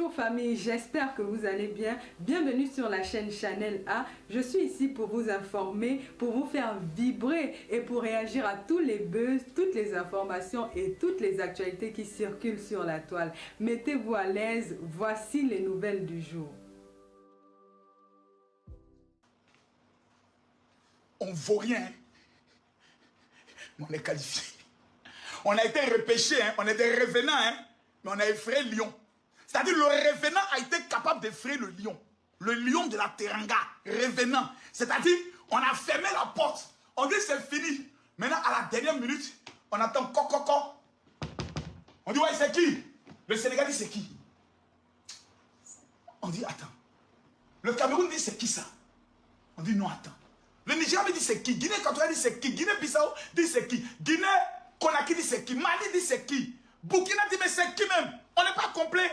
Bonjour famille, j'espère que vous allez bien. Bienvenue sur la chaîne Channel A. Je suis ici pour vous informer, pour vous faire vibrer et pour réagir à tous les buzz, toutes les informations et toutes les actualités qui circulent sur la toile. Mettez-vous à l'aise, voici les nouvelles du jour. On ne vaut rien, hein. Mais on est qualifié. On a été repêché, hein. On est des revenants, hein. Mais on a effrayé Lyon. C'est-à-dire le revenant a été capable d'effrayer le lion. Le lion de la Teranga, revenant. C'est-à-dire, on a fermé la porte. On dit c'est fini. Maintenant, à la dernière minute, on attend coco. On dit ouais, c'est qui? Le Sénégal dit c'est qui? On dit attends. Le Cameroun dit c'est qui ça? On dit non, attends. Le Nigeria me dit c'est qui? Guinée Équatoriale dit c'est qui? Guinée-Bissau dit c'est qui? Guinée Conakry dit c'est qui? Mali dit c'est qui? Burkina dit mais c'est qui même? On n'est pas complet.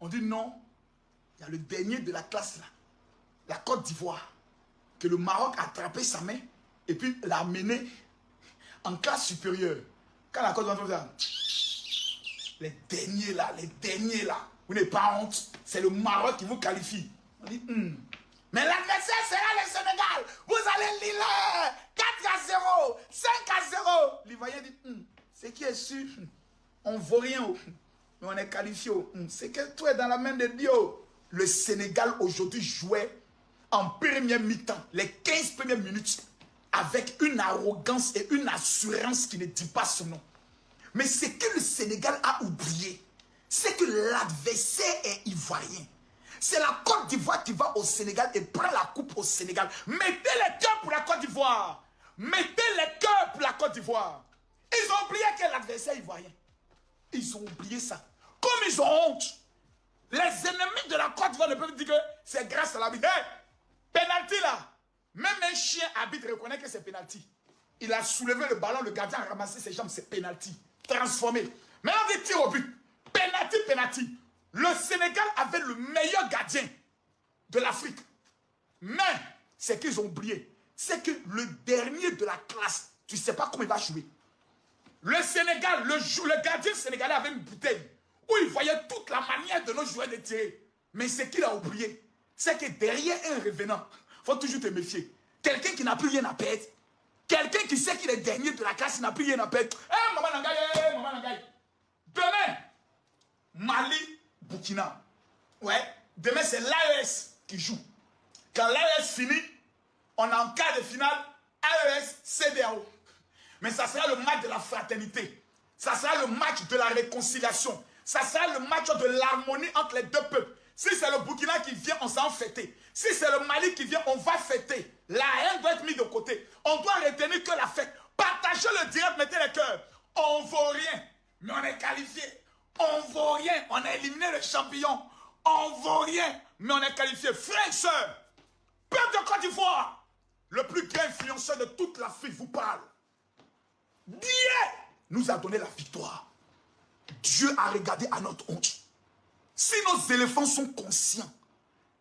On dit non. Il y a le dernier de la classe là. La Côte d'Ivoire. Que le Maroc a attrapé sa main et puis l'a amené en classe supérieure. Quand la Côte d'Ivoire va les derniers là. Vous n'avez pas honte. C'est le Maroc qui vous qualifie. On dit Mais l'adversaire sera le Sénégal. Vous allez Lille 4-0, 5-0. L'Ivoirien dit, c'est qui est sûr, on ne vaut rien, mais on est qualifié. C'est que tout est dans la main de Dieu. Le Sénégal aujourd'hui jouait en première mi-temps, les 15 premières minutes, avec une arrogance et une assurance qui ne dit pas son nom. Mais ce que le Sénégal a oublié, c'est que l'adversaire est ivoirien. C'est la Côte d'Ivoire qui va au Sénégal et prend la coupe au Sénégal. Mettez les cœurs pour la Côte d'Ivoire. Mettez les cœurs pour la Côte d'Ivoire. Ils ont oublié que l'adversaire ivoirien. Ils ont oublié ça. Comme ils ont honte. Les ennemis de la Côte d'Ivoire ne peuvent dire que c'est grâce à l'arbitre. Hey, penalty là. Même un chien arbitre reconnaît que c'est penalty. Il a soulevé le ballon, le gardien a ramassé ses jambes, c'est penalty. Transformé. Maintenant, il tire au but. Penalty. Le Sénégal avait le meilleur gardien de l'Afrique. Mais, ce qu'ils ont oublié, c'est que le dernier de la classe, tu ne sais pas comment il va jouer. Le Sénégal, le gardien sénégalais avait une bouteille où il voyait toute la manière de nos joueurs de tirer. Mais ce qu'il a oublié, c'est que derrière un revenant, il faut toujours te méfier. Quelqu'un qui n'a plus rien à perdre, quelqu'un qui sait qu'il est dernier de la classe, il n'a plus rien à perdre. Hé, maman Nangaye, demain, Mali, Burkina. Ouais. Demain, c'est l'AES qui joue. Quand l'AES finit, on est en quart de finale, AES, CEDEAO. Mais ça sera le match de la fraternité. Ça sera le match de la réconciliation. Ça sera le match de l'harmonie entre les deux peuples. Si c'est le Burkina qui vient, on s'en fêter. Si c'est le Mali qui vient, on va fêter. La haine doit être mise de côté. On doit retenir que la fête. Partagez le direct, mettez les cœurs. On ne vaut rien, mais on est qualifié. On ne vaut rien, on a éliminé le champion. On ne vaut rien, mais on est qualifié. Frères et sœurs, peuple de Côte d'Ivoire, le plus grand influenceur de toute l'Afrique vous parle. Dieu nous a donné la victoire. Dieu a regardé à notre honte. Si nos éléphants sont conscients,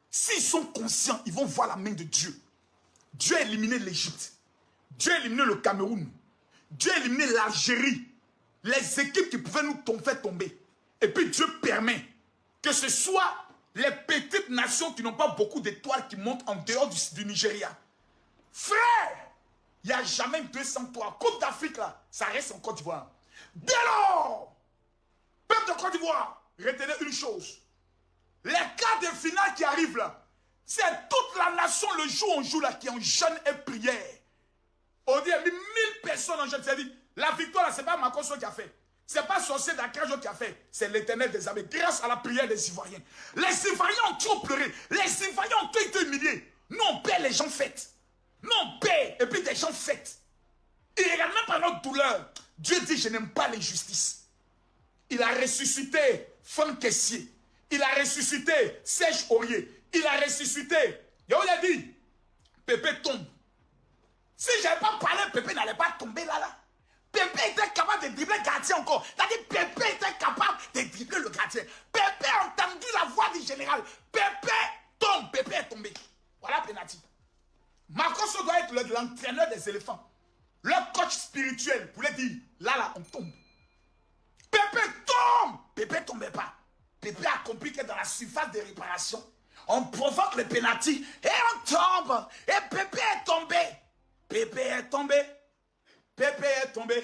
s'ils sont conscients, ils vont voir la main de Dieu. Dieu a éliminé l'Égypte. Dieu a éliminé le Cameroun. Dieu a éliminé l'Algérie. Les équipes qui pouvaient nous faire tomber. Et puis Dieu permet que ce soit les petites nations qui n'ont pas beaucoup d'étoiles qui montent en dehors du Nigeria. Frère, il n'y a jamais 203. Coupe d'Afrique là, ça reste en Côte d'Ivoire. Dès lors, peuple de Côte d'Ivoire, retenez une chose. Les quarts de finale qui arrivent là, c'est toute la nation le jour où on joue là qui est en jeûne et prière. On dit 1000 personnes en jeûne. C'est-à-dire, la victoire là, ce n'est pas Makosso qui a fait. Ce n'est pas Sorcier d'Akrajo qui a fait. C'est l'Éternel des armées. Grâce à la prière des Ivoiriens. Les Ivoiriens ont trop pleuré. Les Ivoiriens ont tout été humiliés. Nous on paie, les gens fêtent. Nous on paie et puis des gens fêtent. Et regarde même par notre douleur. Dieu dit je n'aime pas l'injustice. Il a ressuscité Franck Kessier. Il a ressuscité Serge Aurier. Il a ressuscité. Il a dit Pépé tombe. Si je n'avais pas parlé, Pépé n'allait pas tomber là. Pépé était capable de dribbler le gardien encore. C'est-à-dire Pépé était capable de dribbler le gardien. Pépé a entendu la voix du général. Pépé tombe. Pépé est tombé. Voilà penalty. Makosso doit être l'entraîneur des éléphants. Le coach spirituel pour lui dire, là, on tombe. Pépé tombe. Pépé ne tombait pas. Pépé a compris que dans la surface de réparation, on provoque le penalty et on tombe. Et Pépé est tombé. Pépé est tombé. Pépé est tombé.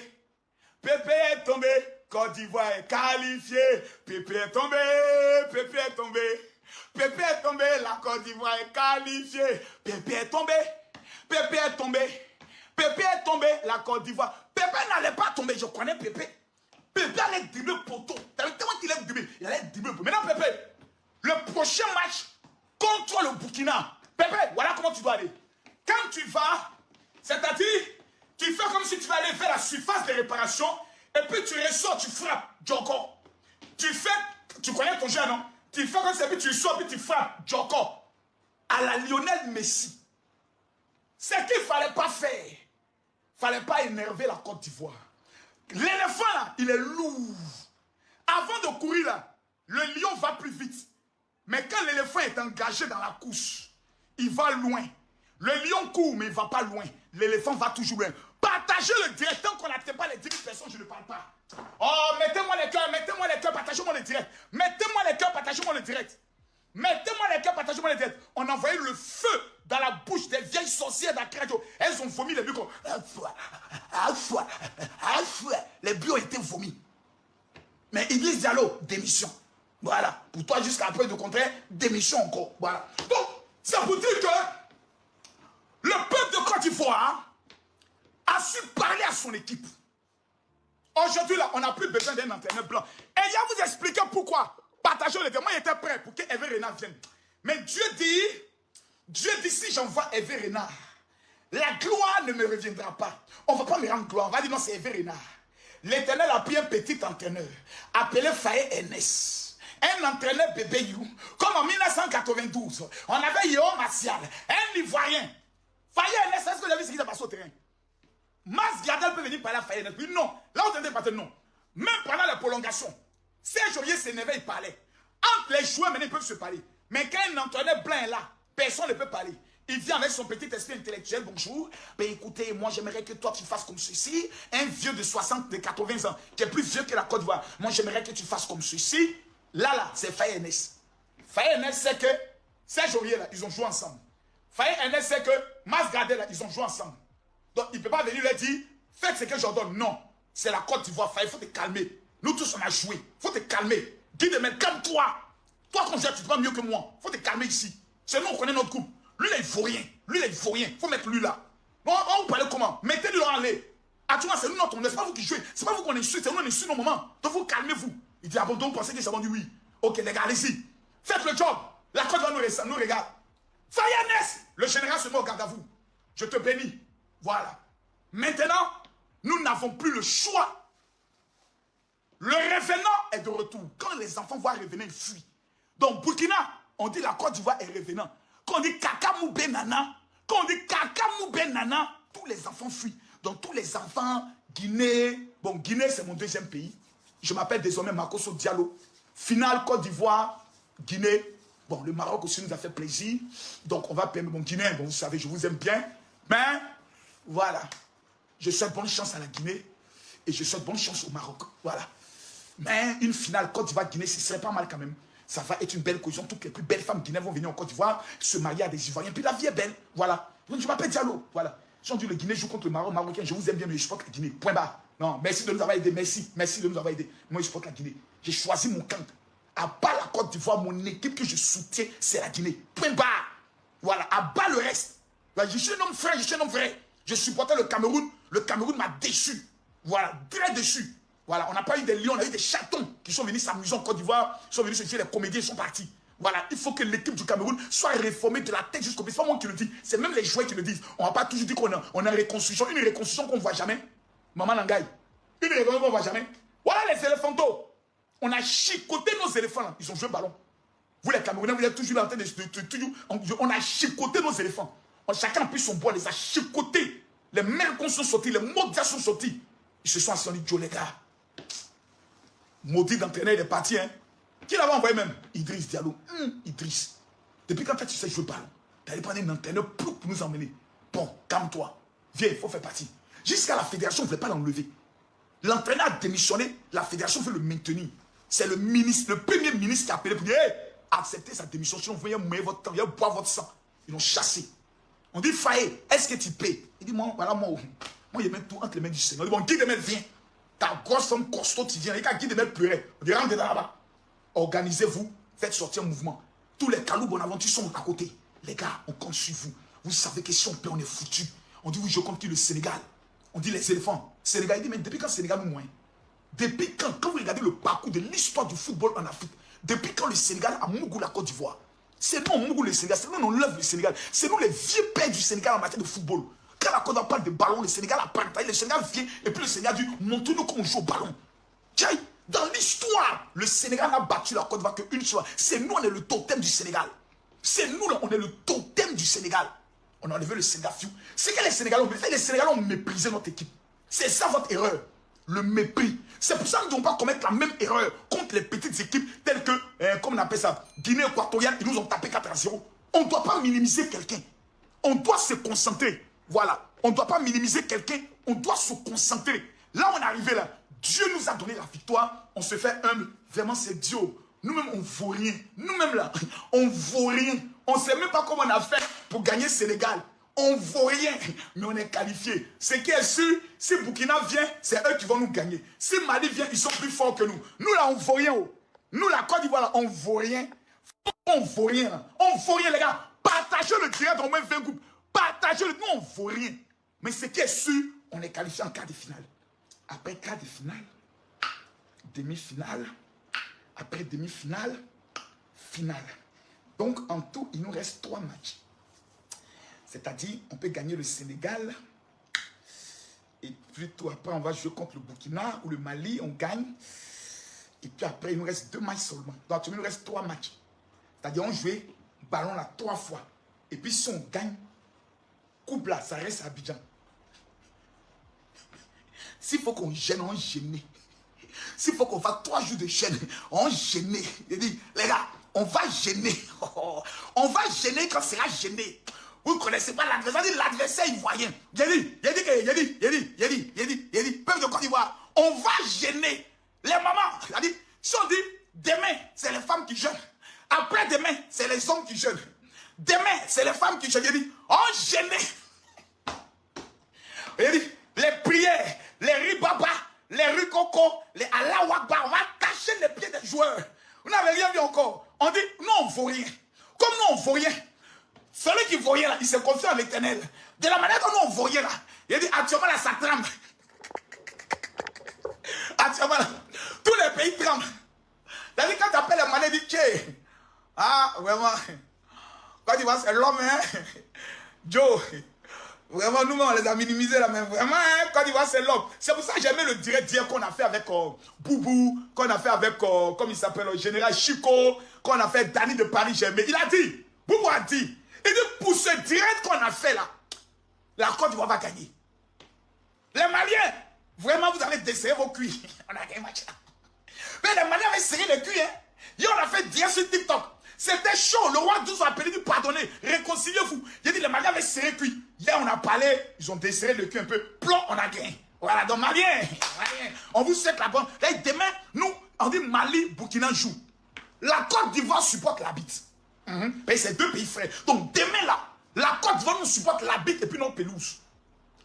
Pépé est tombé. Côte d'Ivoire est qualifié. Pépé est tombé. Pépé est tombé. Pépé est tombé. La Côte d'Ivoire est qualifiée. Pépé est tombé. Pépé est tombé. Pépé est tombé. La Côte d'Ivoire. Pépé n'allait pas tomber. Je connais Pépé. Pépé allait dribbler poteau. T'avais tellement qu'il allait dribbler. Il allait dribbler. Maintenant, Pépé, le prochain match contre le Burkina. Pépé, voilà comment tu dois aller. Quand tu vas, c'est-à-dire, tu fais comme si tu vas aller faire la surface de réparation et puis tu ressors, tu frappes. Djoko. Tu connais ton jeu, non? Tu fais comme ça, puis tu sors, puis tu frappes. Djoko. À la Lionel Messi. C'est ce qu'il ne fallait pas faire. Il ne fallait pas énerver la Côte d'Ivoire. L'éléphant, là, il est lourd. Avant de courir, là, le lion va plus vite. Mais quand l'éléphant est engagé dans la course, il va loin. Le lion court, mais il ne va pas loin. L'éléphant va toujours loin. Partagez le direct. Tant qu'on n'atteint pas les 10 000 personnes, je ne parle pas. Oh, mettez-moi les cœurs, partagez-moi le direct. Mettez-moi les cœurs, partagez-moi le direct. Mettez-moi les cœurs, partagez-moi le direct. On a envoyé le feu dans la bouche des vieilles sorcières d'Akradio. Elles ont vomi les bio. Les bio ont été vomis. Mais Idriss Diallo, démission. Voilà. Pour toi, jusqu'à la preuve du contraire, démission encore. Voilà. Donc, ça vous dit que le peuple de Côte d'Ivoire a su parler à son équipe. Aujourd'hui, là, on n'a plus besoin d'un entraîneur blanc. Et il y a vous expliquer pourquoi. Partagez le terrain. Moi, il était prêt pour que Hervé Renard vienne. Mais Dieu dit, si j'envoie Hervé Renard, la gloire ne me reviendra pas. On ne va pas me rendre gloire. On va dire non, c'est Hervé Renard. L'Éternel a pris un petit entraîneur appelé Faye Enes. Un entraîneur bébé you. Comme en 1992, on avait Yéo Martial, un Ivoirien. Faye Enes, est-ce que vous avez vu ce qui s'est passé au terrain? Mas Gardel peut venir parler à Faye Enes. Puis non, là on entendait parler non. Même pendant la prolongation, Serge Aurier s'énervait, il parlait. Entre les joueurs, maintenant, ils peuvent se parler. Mais quand un entraîneur blanc est là, personne ne peut parler. Il vient avec son petit esprit intellectuel. Bonjour. Ben écoutez, moi j'aimerais que toi tu fasses comme ceci. Un vieux de 60, de 80 ans, qui est plus vieux que la Côte d'Ivoire. Moi j'aimerais que tu fasses comme ceci. Là, c'est Faye Enes. Faye Enes, c'est que Serge Aurier, là, ils ont joué ensemble. Faye Enes, c'est que Mas Gardel, là, ils ont joué ensemble. Donc il ne peut pas venir leur dire, faites ce que j'ordonne. Non. C'est la Côte d'Ivoire. Faye, il faut te calmer. Nous tous, on a joué. Il faut te calmer. Guy de Mel, calme-toi. Toi, quand tu ne pas mieux que moi, il faut te calmer ici. C'est nous, on connaît notre groupe. Lui, là, il ne faut rien. Lui, là, il ne faut rien. Il faut mettre lui là. Bon, on vous parle comment? Mettez-le en l'air. Actuellement, c'est nous notre nom. C'est pas vous qui jouez. C'est pas vous qu'on insulte. C'est nous, on insulte nos moments. Donc, vous calmez-vous. Il dit, ah bon, donc, vous pensez que c'est bon? Dit oui. Ok, les gars, allez-y. Faites le job. La Côte va nous regarde. Faye Enes, le général se met au garde à vous. Je te bénis. Voilà. Maintenant, nous n'avons plus le choix. Le revenant est de retour. Quand les enfants voient revenant, ils fuient. Donc, Burkina, on dit la Côte d'Ivoire est revenant. Quand on dit Kakamou Benana, tous les enfants fuient. Donc, tous les enfants, Guinée, bon, Guinée, c'est mon deuxième pays. Je m'appelle désormais Makosso Diallo. Finale Côte d'Ivoire, Guinée. Bon, le Maroc aussi nous a fait plaisir. Donc, on va permettre mon Guinée. Bon, vous savez, je vous aime bien. Mais, voilà. Je souhaite bonne chance à la Guinée. Et je souhaite bonne chance au Maroc. Voilà. Mais une finale Côte d'Ivoire-Guinée, ce serait pas mal quand même. Ça va être une belle cohésion. Toutes les plus belles femmes guinéennes vont venir en Côte d'Ivoire, se marier à des Ivoiriens. Puis la vie est belle. Voilà. Donc, je m'appelle Diallo. Voilà. Si on dit le Guinée joue contre le Maroc, Marocain, je vous aime bien, mais je supporte la Guinée. Point barre. Non, merci de nous avoir aidés. Merci. Merci de nous avoir aidés. Moi, je supporte la Guinée. J'ai choisi mon camp. À bas la Côte d'Ivoire, mon équipe que je soutiens, c'est la Guinée. Point barre. Voilà. À bas le reste. Là, je suis un homme frère, je suis un homme vrai. Je supportais le Cameroun. Le Cameroun m'a déçu. Voilà. Très déçu. Voilà, on n'a pas eu des lions, on a eu des chatons qui sont venus s'amuser en Côte d'Ivoire, sont venus se faire les comédiens, ils sont partis. Voilà, il faut que l'équipe du Cameroun soit réformée de la tête jusqu'au pied. C'est pas moi qui le dis, c'est même les joueurs qui le disent. On ne va pas toujours dire qu'on a une reconstruction qu'on ne voit jamais. Maman Langaï, une reconstruction qu'on ne voit jamais. Voilà les éléphantos. On a chicoté nos éléphants là, ils ont joué le ballon. Vous les Camerounais, vous êtes toujours en train de toujours. On a chicoté nos éléphants. Chacun a pris son bois, les a chicotés. Les mercons sont sortis, les modas sont sortis. Ils se sont assis, on dit, Joe les gars. Maudit d'entraîneur, il est parti. Hein. Qui l'avait envoyé même? Idriss Diallo. Idriss. Depuis quand tu sais jouer le ballon, tu allais prendre un entraîneur pour nous emmener. Bon, calme-toi. Viens, il faut faire partie. Jusqu'à la fédération, on ne voulait pas l'enlever. L'entraîneur a démissionné, la fédération veut le maintenir. C'est le ministre, le premier ministre qui a appelé pour dire hey, acceptez sa démission, sinon vous voyez mouiller votre temps, vous allez boire votre sang. Ils l'ont chassé. On dit Faye, est-ce que tu paies? Il dit moi, voilà, moi, je mets tout entre les mains du Seigneur. On dit bon, Guy Demel, viens. Ta grosse femme costaud, tu viens. Et quand Guy Demel pleurait, on dit rentre dedans là-bas. Organisez-vous, faites sortir un mouvement. Tous les Kalou Bonaventure sont à côté. Les gars, on compte sur vous. Vous savez que si on paie, on est foutu. On dit oui, je compte sur le Sénégal. On dit les éléphants. Sénégal, il dit mais depuis quand le Sénégal nous moins? Depuis quand vous regardez le parcours de l'histoire du football en Afrique, depuis quand le Sénégal a mougou la Côte d'Ivoire? C'est nous, on mougou le Sénégal, c'est nous, on lève le Sénégal. C'est nous les vieux pères du Sénégal en matière de football. Quand la Côte d'Ivoire parle de ballon, le Sénégal a parlé, le Sénégal vient, et puis le Sénégal dit, montrez-nous comment on joue au ballon. Tiens, dans l'histoire, le Sénégal n'a battu la Côte d'Ivoire qu'une fois. C'est nous, on est le totem du Sénégal. C'est nous, on est le totem du Sénégal. On a enlevé le Sénégal. C'est que les Sénégalais ont méprisé notre équipe. C'est ça votre erreur. Le mépris. C'est pour ça que nous ne devons pas commettre la même erreur contre les petites équipes telles que, comme on appelle ça, Guinée équatoriale, ils nous ont tapé 4-0. On ne doit pas minimiser quelqu'un. On doit se concentrer. Voilà. On ne doit pas minimiser quelqu'un. On doit se concentrer. Là, on est arrivé là. Dieu nous a donné la victoire. On se fait humble. Vraiment, c'est Dieu. Nous-mêmes, on ne vaut rien. Nous-mêmes là, on ne vaut rien. On ne sait même pas comment on a fait pour gagner Sénégal. On ne vaut rien, mais on est qualifié. Ce qui est sûr, si Burkina vient, c'est eux qui vont nous gagner. Si Mali vient, ils sont plus forts que nous. Nous là, on ne vaut rien. Nous, la Côte d'Ivoire, là, on ne vaut rien. On ne vaut rien. Là. On ne vaut rien, les gars. Partagez le direct dans moins 20 groupes. Partagez-le. Nous, on ne vaut rien. Mais ce qui est sûr, on est qualifié en quart de finale. Après quart de finale, demi-finale, après demi-finale, finale. Donc, en tout, il nous reste 3 matchs. C'est-à-dire, on peut gagner le Sénégal. Et plutôt après, on va jouer contre le Burkina ou le Mali, on gagne. Et puis après, il nous reste 2 matchs seulement. Donc, il nous reste 3 matchs. C'est-à-dire, on joue ballon là 3 fois. Et puis, si on gagne, coupe là, ça reste à Abidjan. S'il faut qu'on gêne, on gêne. S'il faut qu'on fasse 3 jours de chaîne, on gêne. Il dit, les gars, on va gêner. On va gêner quand c'est à gêner. Vous ne connaissez pas l'adversaire, l'adversaire ivoirien. Il dit, peuple de Côte d'Ivoire, on va gêner les mamans. Il a dit, si on dit, demain, c'est les femmes qui jeûnent. Après demain, c'est les hommes qui jeûnent. Demain, c'est les femmes qui jeûnent. Il dit, on gênait. Il dit, les prières, les ribaba, les ricocos, les Allah Akbar, on va cacher les pieds des joueurs. Vous n'avez rien vu encore. On dit, nous, on ne vaut rien. Comme nous, on ne vaut rien. Celui qui voyait là, il se confie en l'Éternel. De la manière dont on voyait là, il dit actuellement là, ça tremble. Actuellement là, tous les pays tremblent. C'est-à-dire quand tu appelles les malais, il dit ah, vraiment, quand tu vois, c'est l'homme, hein, Joe. Vraiment, nous, on les a minimisés là, mais vraiment, hein, quand tu vois, c'est l'homme. C'est pour ça que j'aimais le direct dire qu'on a fait avec Boubou, qu'on a fait avec, comme il s'appelle, le général Chico, qu'on a fait Danny de Paris, j'aimais. Il a dit, Boubou a dit, il dit, pour ce direct qu'on a fait là, la Côte d'Ivoire va gagner. Les Maliens, vraiment, vous allez desserrer vos cuits. On a gagné match là. Mais les Maliens avaient serré les cuits, hein. Et on a fait direct sur TikTok. C'était chaud. Le roi 12 a appelé, il dit, pardonnez, réconciliez-vous. Il dit, les Maliens avaient serré les cuits. Hier, on a parlé, ils ont desserré le cul un peu. Plomb, on a gagné. Voilà, donc Maliens, on vous souhaite la bonne. Là, demain, nous, on dit Mali, Burkina joue. La Côte d'Ivoire supporte la bite. C'est 2 pays frères. Donc demain là, la Côte d'Ivoire nous supporte la bite et puis notre pelouse.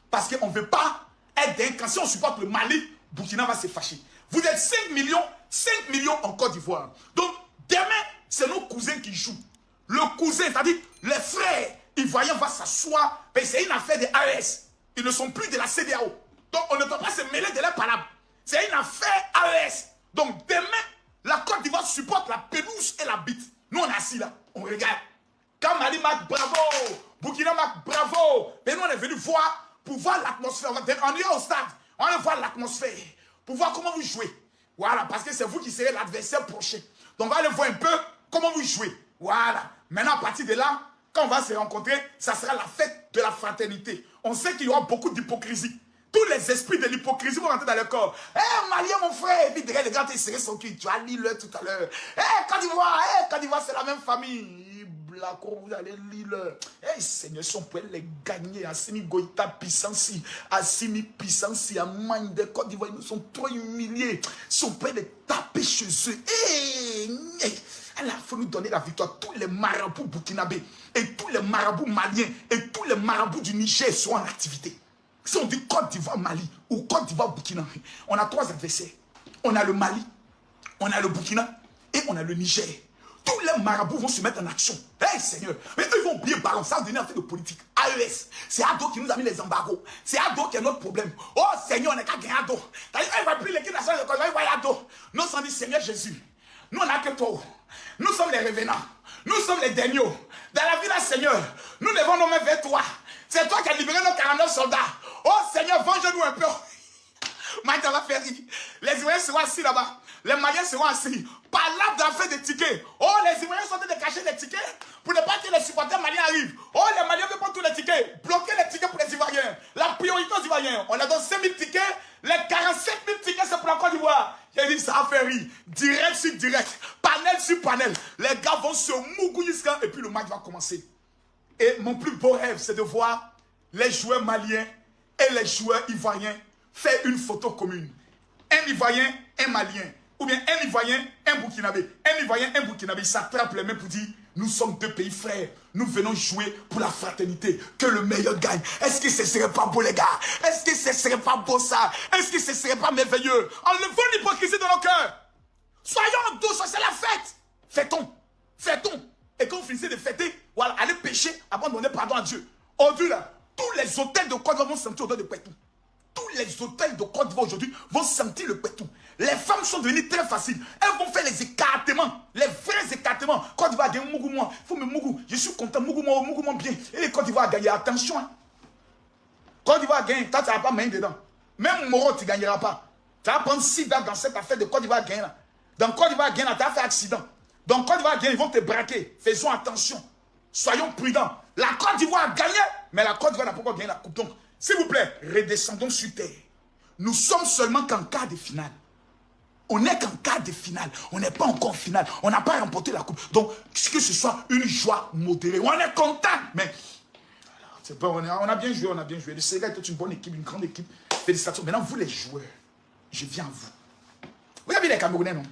Parce qu'on ne veut pas être d'un quand si on supporte le Mali, Burkina va se fâcher. Vous êtes 5 millions en Côte d'Ivoire. Donc demain, c'est nos cousins qui jouent. Le cousin, c'est-à-dire les frères ivoiriens vont s'asseoir. C'est une affaire des AES. Ils ne sont plus de la CEDEAO. Donc on ne peut pas se mêler de leurs palabres. C'est une affaire AES. Donc demain, la Côte d'Ivoire supporte la pelouse et la bite. Nous, on est assis là, on regarde. Quand Mali marque, bravo. Burkina marque, bravo. Mais nous, on est venu voir, pour voir l'atmosphère. On ira au stade, on va voir l'atmosphère, pour voir comment vous jouez. Voilà, parce que c'est vous qui serez l'adversaire prochain. Donc, on va aller voir un peu comment vous jouez. Voilà. Maintenant, à partir de là, quand on va se rencontrer, ça sera la fête de la fraternité. On sait qu'il y aura beaucoup d'hypocrisie. Tous les esprits de l'hypocrisie vont rentrer dans le corps. Eh, Malien, mon frère, et puis derrière, les gars, tu serré son cul. Tu as lu l'heure tout à l'heure. Eh, Côte d'Ivoire, c'est la même famille. vous allez lire. Hey, Seigneur, si on pouvait les gagner, Assimi Goïta puissance, Assimi puissance, à Magne de Côte d'Ivoire, ils nous sont trop humiliés. Si on pouvait les taper chez eux. Hey, alors, il faut nous donner la victoire. Tous les marabouts burkinabés, et tous les marabouts maliens, et tous les marabouts du Niger sont en activité. Si on dit Côte d'Ivoire, Mali, ou Côte d'Ivoire, Burkina, on a 3 adversaires. On a le Mali, on a le Burkina, et on a le Niger. Tous les marabouts vont se mettre en action. Hey Seigneur, mais eux ils vont oublier Baron, ça va devenir un fait de politique. AES, c'est Ado qui nous a mis les embargos. C'est Ado qui est notre problème. Oh Seigneur, on n'est qu'à gagner Ado. Il va plus l'équipe nationale de Côte d'Ivoire, il va y Ado. Nous on dit Seigneur Jésus, nous on n'a que toi. Nous sommes les revenants. Nous sommes les derniers. Dans la vie là Seigneur, nous levons nos mains vers toi. C'est toi qui as libéré nos 49 soldats. Oh Seigneur, venge-nous un peu. Maintenant, on va faire rire. Les Ivoiriens seront assis là-bas. Les Maliens seront assis. Par là, d'en faire des tickets. Oh, les Ivoiriens sont en train de cacher des tickets pour ne pas que les supporters maliens arrivent. Oh, les Maliens veulent prendre tous les tickets. Bloquer les tickets pour les Ivoiriens. La priorité aux Ivoiriens. On a donné 5 000 tickets. Les 47 000 tickets, c'est pour la Côte d'Ivoire. J'ai dit, ça va faire rire. Direct sur direct. Panel sur panel. Les gars vont se mougouiller et puis le match va commencer. Et mon plus beau rêve, c'est de voir les joueurs maliens et les joueurs ivoiriens faire une photo commune. Un Ivoirien, un Malien. Ou bien un Ivoirien, un Burkinabé. Un Ivoirien, un Burkinabé. Ils s'attrapent les mains pour dire, nous sommes 2 pays frères. Nous venons jouer pour la fraternité. Que le meilleur gagne. Est-ce que ce ne serait pas beau les gars? Est-ce que ce ne serait pas beau ça? Est-ce que ce ne serait pas merveilleux? Enlevons l'hypocrisie dans nos cœurs. Soyons douces, c'est la fête. Fêtons. Fêtons. Et quand vous finissez de fêter, voilà, allez pécher, abandonnez pardon à Dieu. Aujourd'hui là, tous les hôtels de Côte d'Ivoire vont sentir odeur de pétou. Tous les hôtels de Côte d'Ivoire aujourd'hui vont sentir le pétou. Les femmes sont devenues très faciles. Elles vont faire les écartements. Les vrais écartements. Côte d'Ivoire a gagné Mougou moi. Il faut me Mougou. Je suis content. Mougou moi bien. Et Côte d'Ivoire a gagné. Attention. Hein. Côte d'Ivoire a gagné. Toi, tu n'as pas main dedans. Même Moro, tu ne gagneras pas. Tu vas prendre 6 dates dans cette affaire de Côte d'Ivoire a gagné. Là. Dans Côte d'Ivoire a gagné, tu as fait accident. Dans Côte d'Ivoire a gagné, ils vont te braquer. Faisons attention. Soyons prudents. La Côte d'Ivoire a gagné, mais la Côte d'Ivoire n'a pas encore gagné la coupe. Donc, s'il vous plaît, redescendons sur terre. Nous sommes seulement qu'en quart de finale. On n'est qu'en quart de finale. On n'est pas encore en finale. On n'a pas remporté la coupe. Donc, que ce soit une joie modérée. On est content. Mais, c'est pas, on a bien joué, on a bien joué. Le Sénégal est une bonne équipe, une grande équipe. Félicitations. Maintenant, vous les joueurs, je viens à vous. Vous avez vu les Camerounais, non?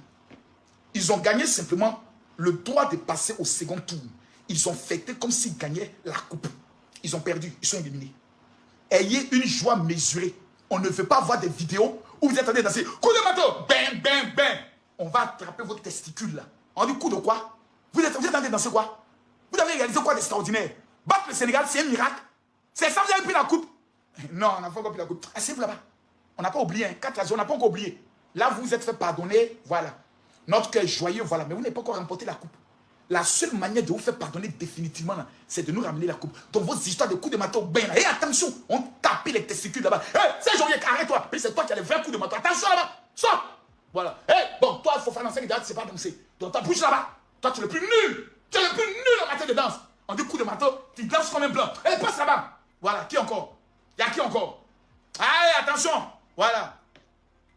Ils ont gagné simplement le droit de passer au second tour. Ils ont fêté comme s'ils gagnaient la coupe. Ils ont perdu, ils sont éliminés. Ayez une joie mesurée. On ne veut pas voir des vidéos où vous êtes en train de danser. Coup de marteau, bang, bang, bang. On va attraper vos testicules là. On dit coup de quoi? Vous êtes en train de danser quoi? Vous avez réalisé quoi d'extraordinaire? Battre le Sénégal, c'est un miracle. C'est ça, vous avez pris la coupe? Non, on n'a pas encore pris la coupe. Asseyez-vous là-bas. On n'a pas oublié, hein. 4 on n'a pas encore oublié. Là, vous vous êtes fait pardonner, voilà. Notre cœur est joyeux, voilà. Mais vous n'avez pas encore remporté la coupe. La seule manière de vous faire pardonner définitivement, c'est de nous ramener la coupe. Donc vos histoires de coups de marteau, ben là. Et attention, on tape les testicules là-bas. Hé, c'est Jean-Pierre, arrête-toi. Puis c'est toi qui as les vrais coups de marteau. Attention là-bas. Sors. Voilà. Hé, bon, toi, il faut faire danser les gars, tu sais pas danser. Donc ta bouche là-bas. Toi, tu es le plus nul. Tu es le plus nul en matière de danse. On dit coup de marteau, tu danses comme un blanc. Hé, passe là-bas. Voilà. Qui encore? Il y a qui encore? Allez, attention. Voilà.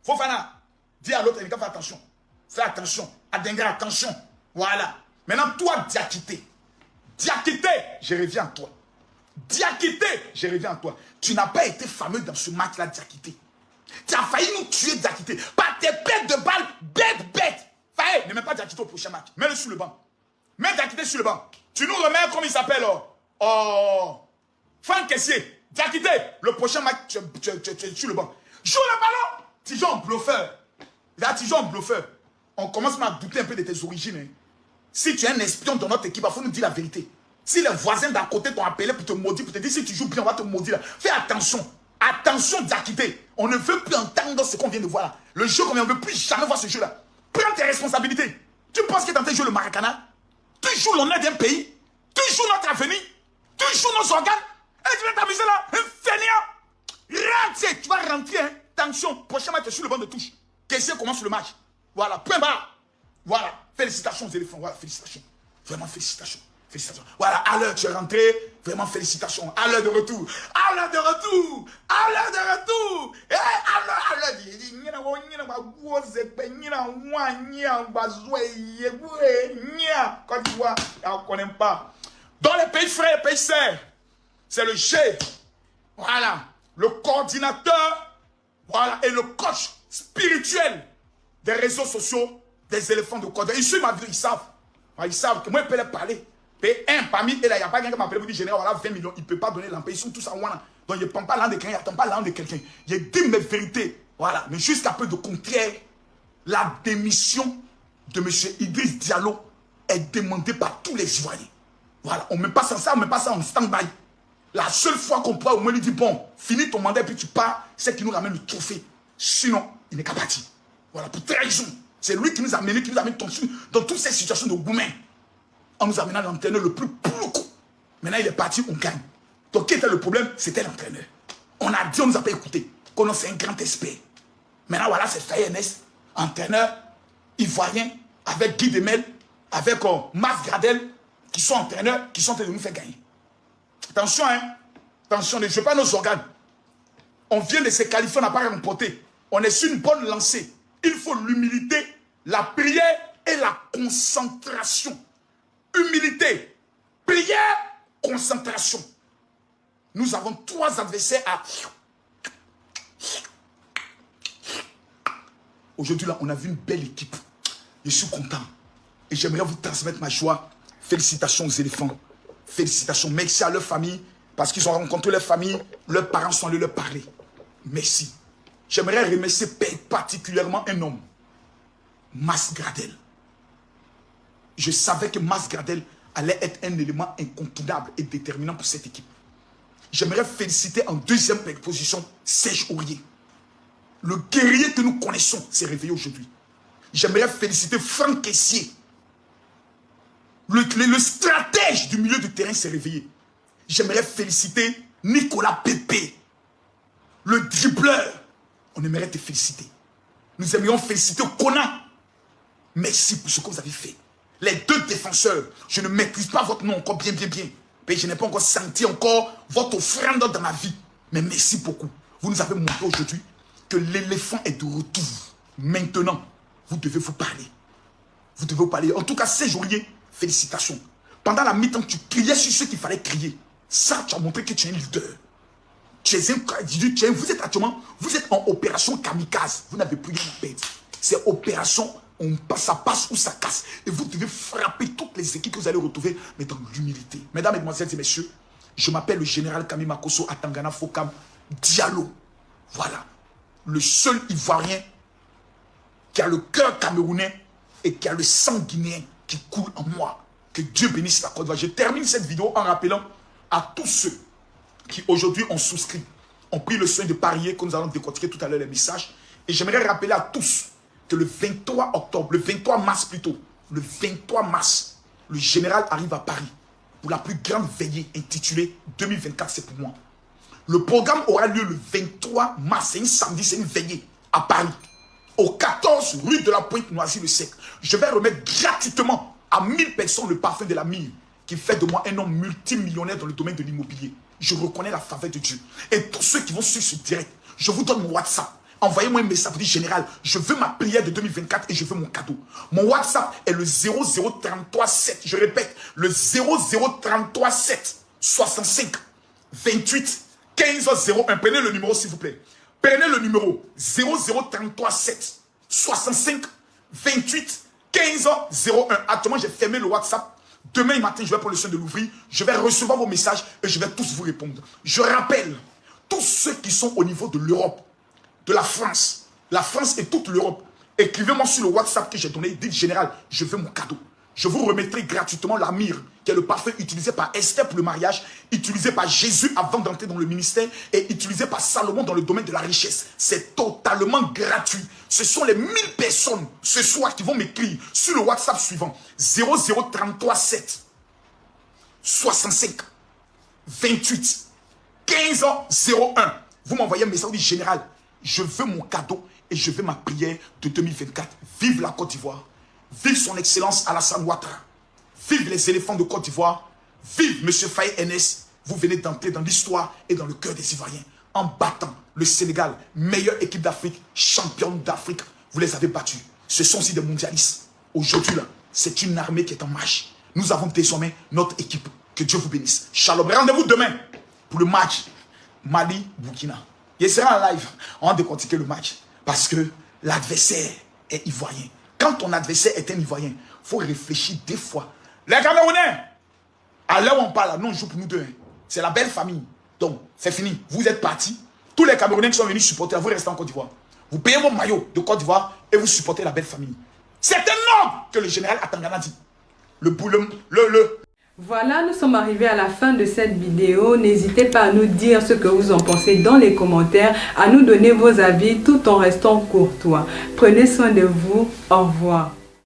Fofana, dis à l'autre, il faut faire attention. Fais attention. Adengra, attention. Voilà. Maintenant, toi, Diakité. Diakité, je reviens à toi. Diakité, je reviens à toi. Tu n'as pas été fameux dans ce match-là, Diakité. Tu as failli nous tuer, Diakité. Par tes bêtes de balles, bête. Failli, ne mets pas Diakité au prochain match. Mets-le sur le banc. Mets Diakité sur le banc. Tu nous remets, comme il s'appelle, Franck Kessier. Diakité, le prochain match, tu es sur le banc. Joue le ballon. Tijon bluffeur. Là, Tijon bluffeur. On commence à douter un peu de tes origines. Hein. Si tu es un espion dans notre équipe, il faut nous dire la vérité. Si les voisins d'à côté t'ont appelé pour te maudire, pour te dire si tu joues bien, on va te maudire. Fais attention. Attention, Diakité. On ne veut plus entendre ce qu'on vient de voir là. Le jeu qu'on vient, on ne veut plus jamais voir ce jeu-là. Prends tes responsabilités. Tu penses que tu es en train de jouer le Maracana? Tu joues l'honneur d'un pays. Tu joues notre avenir. Tu joues nos organes. Et tu viens t'amuser là. Un fainéant. Rentre. Tu vas rentrer. Hein. Attention. Prochain match, tu es sur le banc de touche. Kessier commence le match. Voilà. Point barre. Voilà. Félicitations aux éléphants. Voilà. Félicitations. Vraiment félicitations. Félicitations. Voilà. À l'heure, tu es rentré. Vraiment félicitations. À l'heure de retour. À l'heure de retour. À l'heure de retour. Et à l'heure. À l'heure. Côte d'Ivoire, on ne connaît pas. Dans les pays frères, les pays sœurs, c'est le G. Voilà. Le coordinateur, voilà, et le coach spirituel des réseaux sociaux des éléphants de Côte d'Ivoire. Ils suivent ma vie, ils savent. Ils savent que moi, je peux leur parler. P1 parmi, et là, il n'y a pas quelqu'un qui m'appelle pour dire général, voilà, 20 millions. Il ne peut pas donner l'empire. Ils sont tous en Wana. Donc, il ne prend pas l'an de quelqu'un, il n'attend pas l'an de quelqu'un. Il dit mes vérités. Voilà. Mais jusqu'à peu de contraire, la démission de M. Idriss Diallo est demandée par tous les Ivoiriens. Voilà. On ne met pas ça, on ne met pas ça en stand-by. La seule fois qu'on pourra au moins lui dire, bon, finis ton mandat et puis tu pars, c'est qu'il nous ramène le trophée. Sinon, il n'est qu'à partir. Voilà, pour trahison. C'est lui qui nous a amené, dans toutes ces situations de gourmet. En nous amenant l'entraîneur le plus ploucou. Maintenant, il est parti, on gagne. Donc, qui était le problème? C'était l'entraîneur. On a dit, on ne nous a pas écouté. Qu'on c'est un grand expert. Maintenant, voilà, c'est Faye NS, entraîneur ivoirien, avec Guy Demel, avec Mas Gradel, qui sont entraîneurs, qui sont en train de nous faire gagner. Attention, hein. Attention, ne jouez pas nos organes. On vient de se qualifier, on n'a pas remporté. On est sur une bonne lancée. Il faut l'humilité, la prière et la concentration. Humilité, prière, concentration. Nous avons 3 adversaires à... Aujourd'hui, là, on a vu une belle équipe. Je suis content. Et j'aimerais vous transmettre ma joie. Félicitations aux éléphants. Félicitations. Merci à leur famille. Parce qu'ils ont rencontré leur famille. Leurs parents sont allés leur parler. Merci. J'aimerais remercier particulièrement un homme. Mas Gradel. Je savais que Mas Gradel allait être un élément incontournable et déterminant pour cette équipe. J'aimerais féliciter en 2e position Serge Aurier. Le guerrier que nous connaissons s'est réveillé aujourd'hui. J'aimerais féliciter Franck Kessier. Le stratège du milieu de terrain s'est réveillé. J'aimerais féliciter Nicolas Pépé. Le dribbleur. On aimerait te féliciter. Nous aimerions féliciter Kona. Merci pour ce que vous avez fait. Les 2 défenseurs, je ne maîtrise pas votre nom encore bien. Mais je n'ai pas encore senti encore votre offrande dans ma vie. Mais merci beaucoup. Vous nous avez montré aujourd'hui que l'éléphant est de retour. Maintenant, vous devez vous parler. Vous devez vous parler. En tout cas, ces journées, félicitations. Pendant la mi-temps, tu criais sur ceux qu'il fallait crier. Ça, tu as montré que tu es un leader. Vous êtes actuellement, vous êtes en opération kamikaze. Vous n'avez plus rien à perdre. C'est opération, ça passe ou ça casse. Et vous devez frapper toutes les équipes que vous allez retrouver, mais dans l'humilité. Mesdames, Mesdemoiselles et Messieurs, je m'appelle le général Kami Makosso Atangana Fokam Diallo. Voilà. Le seul Ivoirien qui a le cœur camerounais et qui a le sang guinéen qui coule en moi. Que Dieu bénisse la Côte d'Ivoire. Je termine cette vidéo en rappelant à tous ceux qui aujourd'hui ont souscrit, ont pris le soin de parier, que nous allons décortiquer tout à l'heure les messages. Et j'aimerais rappeler à tous que le 23 octobre, le 23 mars plutôt, le 23 mars, le général arrive à Paris pour la plus grande veillée intitulée 2024, c'est pour moi. Le programme aura lieu le 23 mars, c'est un samedi, c'est une veillée à Paris, au 14 rue de la Pointe-Noisy-le-Sec. Je vais remettre gratuitement à 1000 personnes le parfum de la mine qui fait de moi un homme multimillionnaire dans le domaine de l'immobilier. Je reconnais la faveur de Dieu. Et tous ceux qui vont suivre ce direct, je vous donne mon WhatsApp. Envoyez-moi un message pour dire général, je veux ma prière de 2024 et je veux mon cadeau. Mon WhatsApp est le 00337. Je répète, le 00337 65 28 15 01. Prenez le numéro s'il vous plaît. Prenez le numéro 00337 65 28 15 01. Actuellement, j'ai fermé le WhatsApp. Demain matin, je vais prendre le soin de l'ouvrir. Je vais recevoir vos messages et je vais tous vous répondre. Je rappelle, tous ceux qui sont au niveau de l'Europe, de la France et toute l'Europe, écrivez-moi sur le WhatsApp que j'ai donné. Dites général, je veux mon cadeau. Je vous remettrai gratuitement la myrrhe, qui est le parfum utilisé par Esther pour le mariage, utilisé par Jésus avant d'entrer dans le ministère et utilisé par Salomon dans le domaine de la richesse. C'est totalement gratuit. Ce sont les 1000 personnes ce soir qui vont m'écrire sur le WhatsApp suivant 00337 65 28 15 01. Vous m'envoyez un message du général. Je veux mon cadeau et je veux ma prière de 2024. Vive la Côte d'Ivoire. Vive son excellence Alassane Ouattara. Vive les éléphants de Côte d'Ivoire. Vive M. Faye NS. Vous venez d'entrer dans l'histoire et dans le cœur des Ivoiriens. En battant le Sénégal, meilleure équipe d'Afrique, championne d'Afrique. Vous les avez battus. Ce sont aussi des mondialistes. Aujourd'hui, là, c'est une armée qui est en marche. Nous avons désormais notre équipe. Que Dieu vous bénisse. Shalom. Rendez-vous demain pour le match Mali-Burkina. Il sera en live. On va décortiquer le match. Parce que l'adversaire est ivoirien. Quand ton adversaire est un ivoirien, il faut réfléchir 2 fois. Les Camerounais, à l'heure où on parle, nous on joue pour nous 2. C'est la belle famille. Donc, c'est fini. Vous êtes partis. Tous les Camerounais qui sont venus supporter, vous restez en Côte d'Ivoire. Vous payez vos maillots de Côte d'Ivoire et vous supportez la belle famille. C'est un ordre que le général Atangana dit. Voilà, nous sommes arrivés à la fin de cette vidéo. N'hésitez pas à nous dire ce que vous en pensez dans les commentaires, à nous donner vos avis tout en restant courtois. Prenez soin de vous. Au revoir.